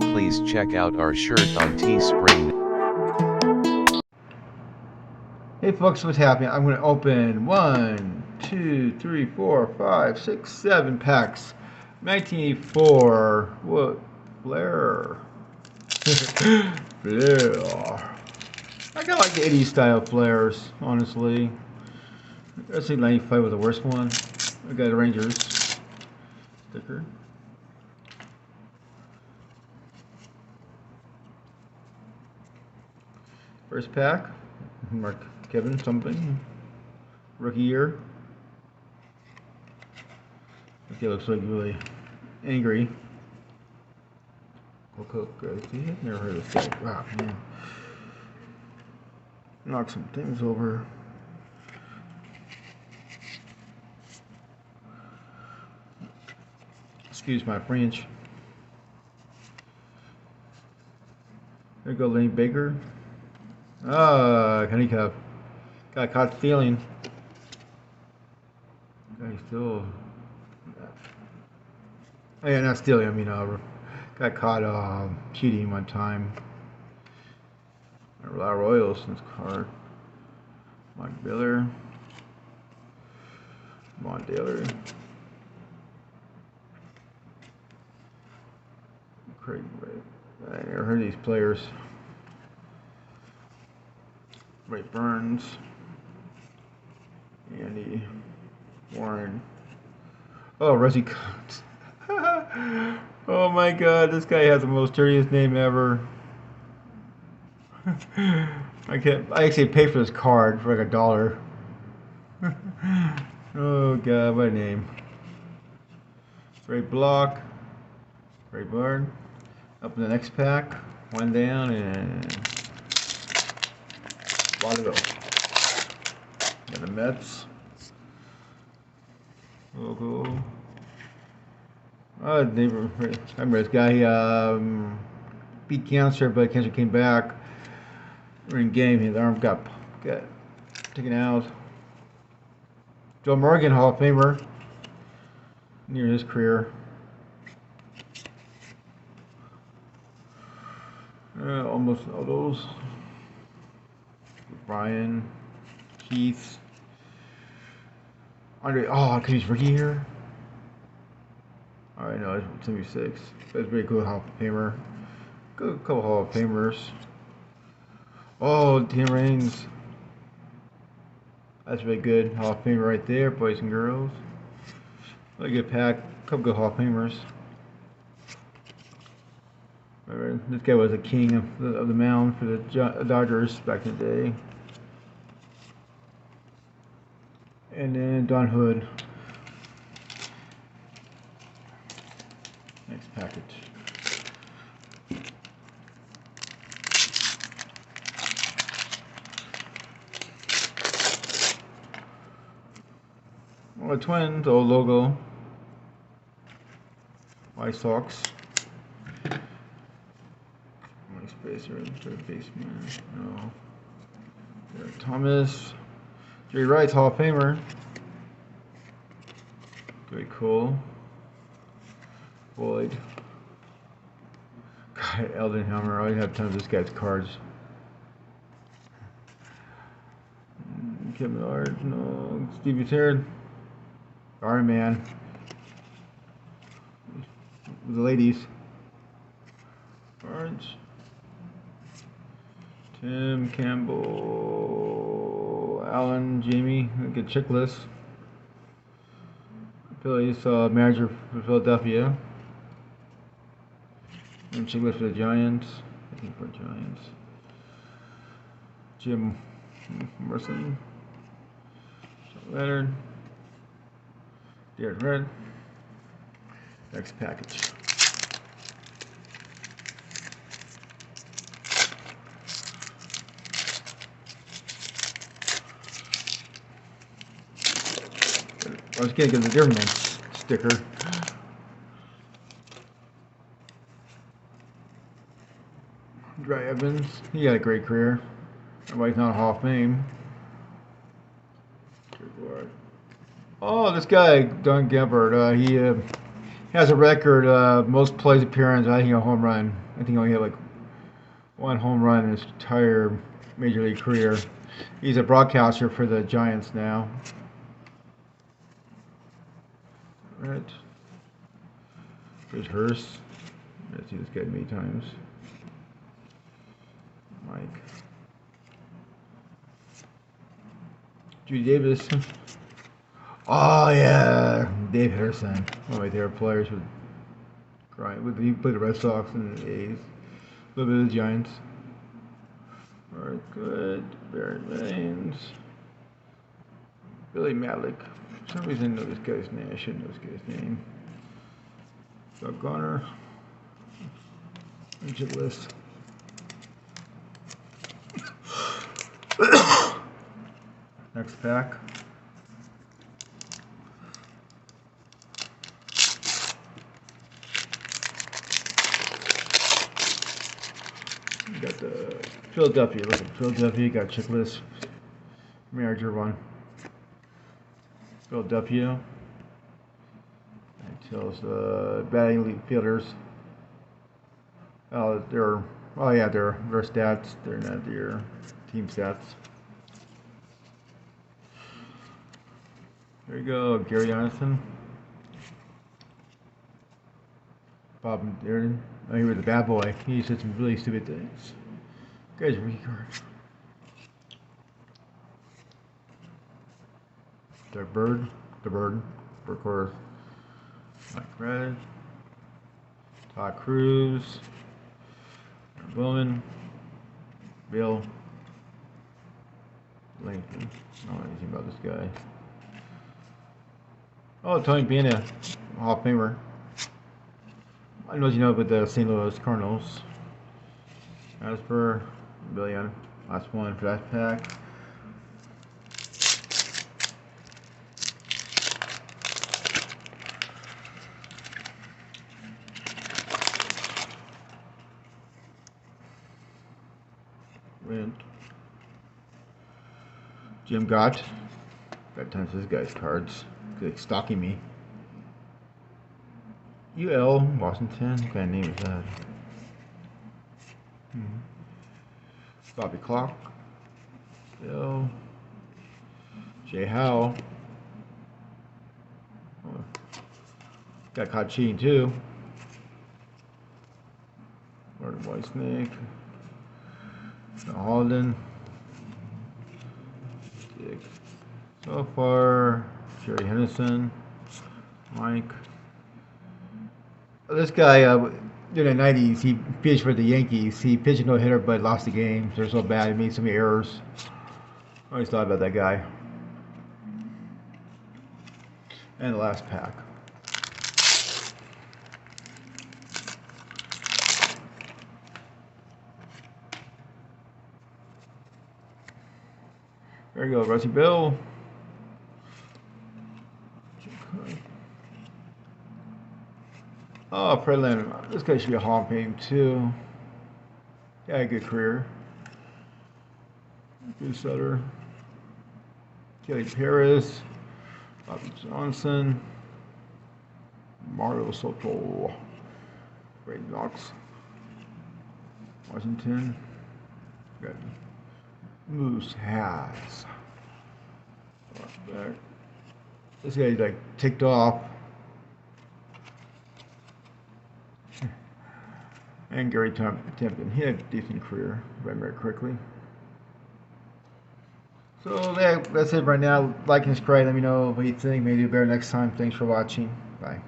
Please check out our shirt on Teespring. Hey folks, what's happening? I'm going to open 1, 2, 3, 4, 5, 6, 7 packs. 1984. What? Flair. Flair. I kind of like the 80s style flares, honestly. I think 95 was the worst one. I got a Rangers sticker. First pack, Mark Kevin something. Rookie year. Okay, looks like really angry. See, never heard of this guy. Wow, man. Knock some things over. Excuse my French. There you go, Lenny Baker. Kenny Cup. Got caught stealing. Guy still. Oh, yeah, not stealing. I mean, got caught cheating one time. A lot of Royals in this card. Mike Biller. Von Daler. Craig Ray. I never heard of these players. Ray Burns. Andy Warren. Oh, Rusty Cox. Oh my god, this guy has the most dirtiest name ever. I actually paid for this card for like $1. Oh god, what a name. Ray Block. Ray Barn. Up in the next pack. One down and a lot to go. Got the Mets. Logo. Oh, neighbor. I remember this guy. He beat cancer, but cancer came back. In game, his arm got taken out. Joe Morgan, Hall of Famer, near his career. Almost all those. Brian, Keith, Andre. Oh, because he's rookie here. All right, no, it's 76. That's pretty cool. Hall of Famer. Good couple Hall of Famers. Oh, Tim Raines. That's really good. Hall of Famer right there, boys and girls. Really good pack. Couple good Hall of Famers. Remember, this guy was a king of the mound for the Dodgers back in the day. And then Don Hood. Next package. Well, the Twins, old logo. White Sox. Spacer, third baseman. No. Derek Thomas. Jerry Wright's Hall of Famer. Very cool. Boyd. God, Eldon Hammer. I have tons of this guy's cards. Kevin Millard. No. Stevie Terrard. Iron Man. The ladies. Orange. Tim Campbell, Allen, Jamie, good checklist. Phillies manager for Philadelphia. And checklist for the Giants. I think for Giants. Jim Morrison, Leonard, Derek Red. Next package. I was gonna get the different sticker. Dry Evans, he had a great career. Why he's not a Hall of Fame. Oh, this guy, Don Gilbert, he has a record most plays appearance. I think a home run. I think he only had like one home run in his entire major league career. He's a broadcaster for the Giants now. Right. There's Hurst. I've seen this guy many times. Mike. Judy Davis. Oh yeah, Dave Harrison. One of my favorite players. He played the Red Sox and the A's. A little bit of the Giants. Alright, good. Barry Baines. Billy Matlick. For some reason I know this guy's name. I should know this guy's name. Doug Garner. Agent list. Next pack. You got the Philadelphia. Look at Philadelphia. You got checklist. Manager one. Philadelphia. It tells the batting league fielders. Oh, their stats. They're not their team stats. There you go, Gary Anderson. Bob Darden. Oh, he was the bad boy. He said some really stupid things. Guys, rookie cards. The Bird, of course. Mike Red, Todd Cruz, Bowman, Bill, Lincoln. I don't know anything about this guy. Oh, Tony Pena, Hall of Famer. I don't know what you know about the St. Louis Cardinals. Asper, Billion, last one for that pack. Rent. Jim Gott. Got tons of this guy's cards. He's like stalking me. UL Washington. What kind of name is that? Bobby Clark. Bill. Jay Howell. Oh. Got caught cheating too. Martin Whitesnake. Holden. So far, Jerry Henderson. Mike. This guy, in the 90s, he pitched for the Yankees. He pitched a no-hitter, but lost the game. They're so bad, he made so many errors. I always thought about that guy. And the last pack. There you go, Rusty Bill. Oh, Fred Lynn. This guy should be a Hall of Fame too. Yeah, a good career. Good setter. Kelly Paris. Bobby Johnson. Mario Soto. Ray Knox. Washington. Got Moose Has. This guy like ticked off. And Gary Tempton. He had a decent career, if I remember correctly. So that's it right now. Like and subscribe. Let me know what you think. Maybe do better next time. Thanks for watching. Bye.